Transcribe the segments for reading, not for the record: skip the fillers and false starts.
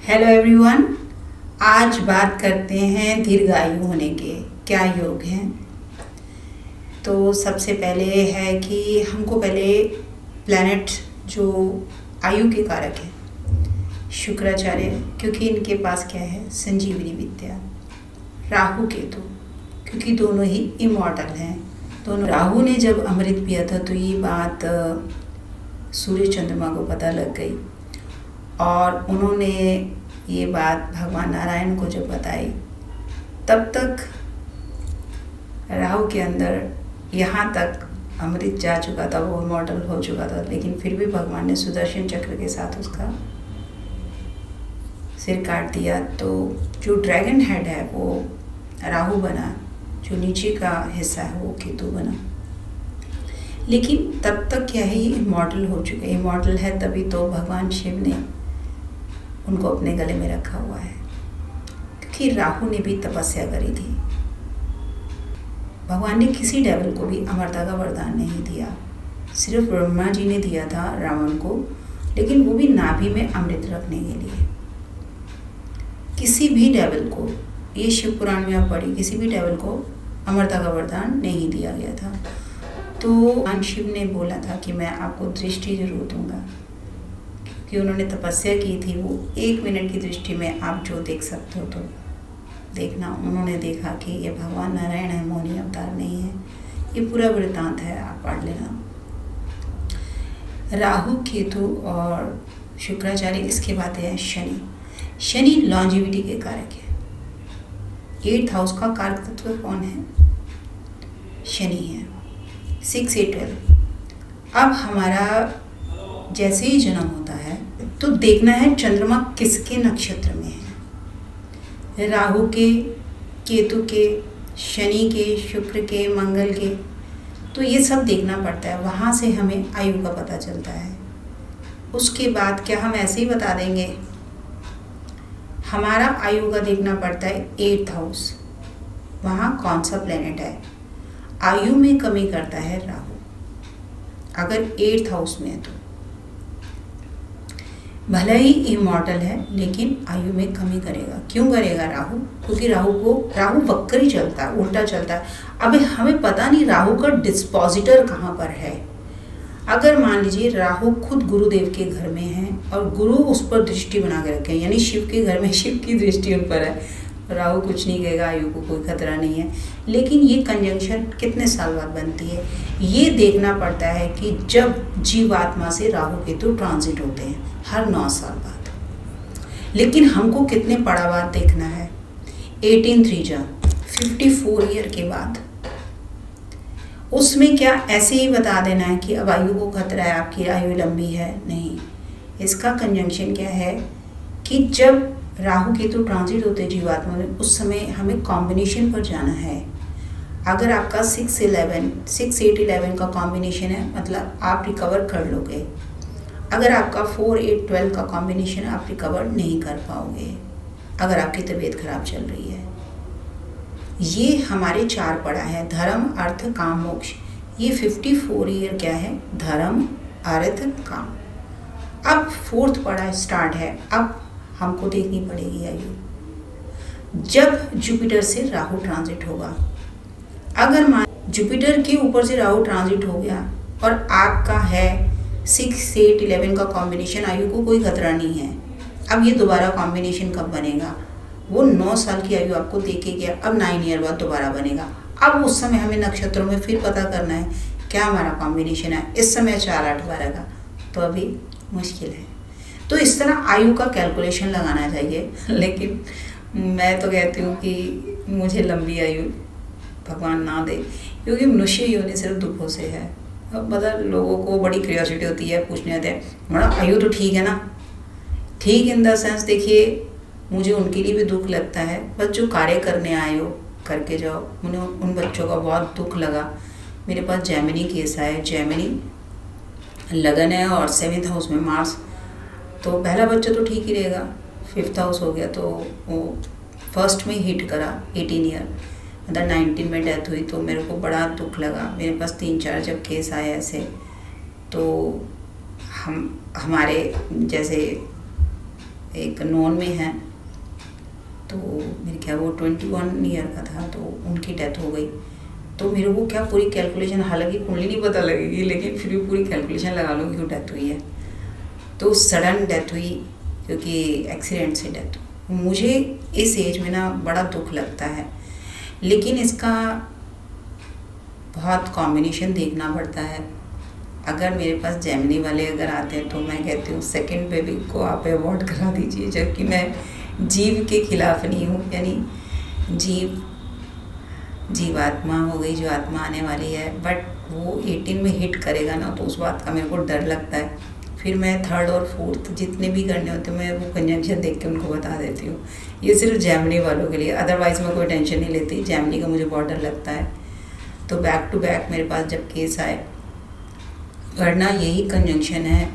Hello everyone. आज बात करते हैं दीर्घायु होने के क्या योग हैं। तो सबसे पहले है कि हमको पहले प्लैनेट जो आयु के कारक हैं शुक्राचार्य, क्योंकि इनके पास क्या है संजीवनी विद्या। राहु केतु क्योंकि दोनों ही इमॉर्टल हैं। दोनों राहु ने जब अमृत पिया था तो ये बात सूर्य चंद्रमा को पता लग गई और उन्होंने ये बात भगवान नारायण को जब बताई, तब तक राहु के अंदर यहाँ तक अमृत जा चुका था, वो इमॉर्टल हो चुका था। लेकिन फिर भी भगवान ने सुदर्शन चक्र के साथ उसका सिर काट दिया। तो जो ड्रैगन हेड है वो राहु बना, जो नीचे का हिस्सा है वो केतु बना। लेकिन तब तक क्या है, ये इमॉर्टल हो चुके। इमॉर्टल है तभी तो भगवान शिव ने उनको अपने गले में रखा हुआ है, क्योंकि राहु ने भी तपस्या करी थी। भगवान ने किसी डेविल को भी अमरता का वरदान नहीं दिया, सिर्फ ब्रह्मा जी ने दिया था रावण को, लेकिन वो भी नाभि में अमृत रखने के लिए। किसी भी डेविल को, ये शिव पुराण में आप पढ़ी, किसी भी डेविल को अमरता का वरदान नहीं दिया गया था। तो भगवान शिव ने बोला था कि मैं आपको दृष्टि जरूर दूंगा, कि उन्होंने तपस्या की थी। वो 1 मिनट की दृष्टि में आप जो देख सकते हो तो देखना। उन्होंने देखा कि ये भगवान नारायण है, मौनी अवतार नहीं है। ये पूरा वृत्तांत है, आप पढ़ लेना। राहु केतु और शुक्राचार्य। इसके बाद है शनि। शनि लॉन्जिविटी के कारक है। 8th हाउस का कारक तत्व कौन है? शनि है। 6, 8, 12। अब हमारा जैसे ही जन्म होता है तो देखना है चंद्रमा किसके नक्षत्र में है। राहु के, केतु के, शनि के, शुक्र के, मंगल के। तो ये सब देखना पड़ता है, वहाँ से हमें आयु का पता चलता है। उसके बाद क्या हम ऐसे ही बता देंगे? हमारा आयु का देखना पड़ता है 8th हाउस, वहाँ कौन सा प्लेनेट है। आयु में कमी करता है राहु, अगर 8th हाउस में है तो। भले ही इमॉर्टल है लेकिन आयु में कमी करेगा। क्यों करेगा राहु? क्योंकि राहु वक्र ही चलता है, उल्टा चलता है। अब हमें पता नहीं राहु का डिस्पोजिटर कहाँ पर है। अगर मान लीजिए राहु खुद गुरुदेव के घर में है और गुरु उस पर दृष्टि बना के रखे, यानी शिव के घर में शिव की दृष्टि उन पर है, राहु कुछ नहीं कहेगा, आयु को कोई खतरा नहीं है। लेकिन ये कंजंक्शन कितने साल बाद बनती है, ये देखना पड़ता है कि जब जीवात्मा से राहु केतु ट्रांजिट होते हैं, हर 9 साल बाद। लेकिन हमको कितने पड़ा बाद देखना है? 18 3 54 ईयर के बाद। उसमें क्या ऐसे ही बता देना है कि अब आयु को खतरा है, आपकी आयु लंबी है? नहीं। इसका कंजंक्शन क्या है कि जब राहु केतु ट्रांजिट होते हैं जीवात्मा में, उस समय हमें कॉम्बिनेशन पर जाना है। अगर आपका 6 8 11 का कॉम्बिनेशन है, मतलब आप रिकवर कर लोगे। अगर आपका 4 8 12 का कॉम्बिनेशन है, आप रिकवर नहीं कर पाओगे अगर आपकी तबीयत खराब चल रही है। ये हमारे 4 पड़ा है, धर्म अर्थ काम मोक्ष। ये 54 ईयर क्या है? धर्म अर्थ काम। अब 4th पड़ा स्टार्ट है। अब हमको देखनी पड़ेगी आयु। जब जुपिटर से राहु ट्रांजिट होगा, अगर मान जुपिटर के ऊपर से राहु ट्रांजिट हो गया और आपका है 6 8 11 का कॉम्बिनेशन, आयु को कोई खतरा नहीं है। अब ये दोबारा कॉम्बिनेशन कब बनेगा? वो 9 साल की आयु आपको देके गया, अब 9 ईयर बाद दोबारा बनेगा। अब उस समय हमें नक्षत्रों में फिर पता करना है क्या हमारा कॉम्बिनेशन है। इस समय 4 8 12 का, तो अभी मुश्किल है। तो इस तरह आयु का कैलकुलेशन लगाना चाहिए। लेकिन मैं तो कहती हूँ कि मुझे लंबी आयु भगवान ना दे, क्योंकि मनुष्य योनि सिर्फ दुखों से है। अब मतलब लोगों को बड़ी क्यूरियोसिटी होती है, पूछने आते हैं बड़ा आयु तो ठीक है ना। ठीक इन द सेंस, देखिए मुझे उनके लिए भी दुख लगता है, बस जो कार्य करने आए हो करके जाओ। मुझे उन बच्चों का बहुत दुख लगा। मेरे पास जेमिनी केस आया, जेमिनी लगन है और 7th हाउस में मार्स। तो पहला बच्चा तो ठीक ही रहेगा, 5th हाउस हो गया तो वो 1st में हिट करा, 18 ईयर, मतलब 19 में डेथ हुई। तो मेरे को बड़ा दुख लगा। मेरे पास 3 4 जब केस आए ऐसे, तो हमारे जैसे एक नॉन में हैं, तो मेरे क्या वो 21 ईयर का था, तो उनकी डेथ हो गई। तो मेरे को क्या पूरी कैलकुलेशन, हालांकि कुंडली नहीं पता लगेगी लेकिन फिर भी पूरी कैलकुलेशन लगा लो क्यों डेथ हुई है। तो सडन डेथ हुई क्योंकि एक्सीडेंट से डेथ हुई। मुझे इस एज में ना बड़ा दुख लगता है, लेकिन इसका बहुत कॉम्बिनेशन देखना पड़ता है। अगर मेरे पास जेमिनी वाले अगर आते हैं तो मैं कहती हूँ सेकंड बेबी को आप अवॉइड करा दीजिए, जबकि मैं जीव के खिलाफ नहीं हूँ। यानी जीवात्मा हो गई, जो आत्मा आने वाली है, बट वो 18 में हिट करेगा ना, तो उस बात का मेरे को डर लगता है। फिर मैं थर्ड और फोर्थ जितने भी करने होते हैं मैं वो कंजंक्शन देख के उनको बता देती हूँ। ये सिर्फ जेमिनी वालों के लिए, अदरवाइज़ मैं कोई टेंशन नहीं लेती। जेमिनी का मुझे बहुत डर लगता है। तो बैक टू बैक मेरे पास जब केस आए, वरना यही कंजंक्शन है।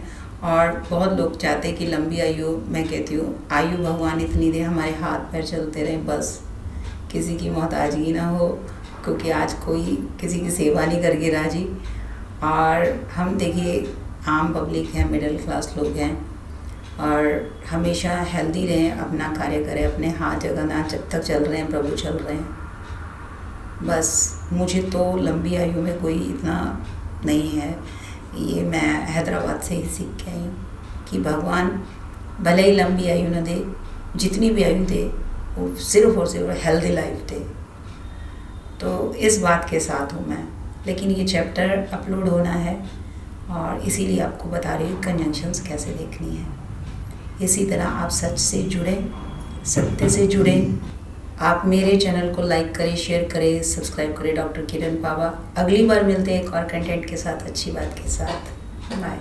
और बहुत लोग चाहते हैं कि लंबी आयु, मैं कहती हूँ आयु भगवान इतनी दे, हमारे हाथ पैर चलते रहें, बस किसी की मोहताजगी ना हो, क्योंकि आज कोई किसी की सेवा नहीं करके राजी। और हम देखिए आम पब्लिक है, मिडिल क्लास लोग हैं, और हमेशा हेल्दी रहें, अपना कार्य करें, अपने हाथ जगन्नाथ जब तक चल रहे हैं प्रभु चल रहे हैं। बस मुझे तो लंबी आयु में कोई इतना नहीं है। ये मैं हैदराबाद से ही सीख के आई हूँ कि भगवान भले ही लंबी आयु न दे, जितनी भी आयु दे वो सिर्फ और सिर्फ हेल्दी लाइफ दे। तो इस बात के साथ हूँ मैं। लेकिन ये चैप्टर अपलोड होना है और इसीलिए आपको बता रही हूँ कंजंक्शंस कैसे देखनी है। इसी तरह आप सच से जुड़ें, सत्य से जुड़ें। आप मेरे चैनल को लाइक करें, शेयर करें, सब्सक्राइब करें। डॉक्टर किरण पावा। अगली बार मिलते हैं एक और कंटेंट के साथ, अच्छी बात के साथ। बाय।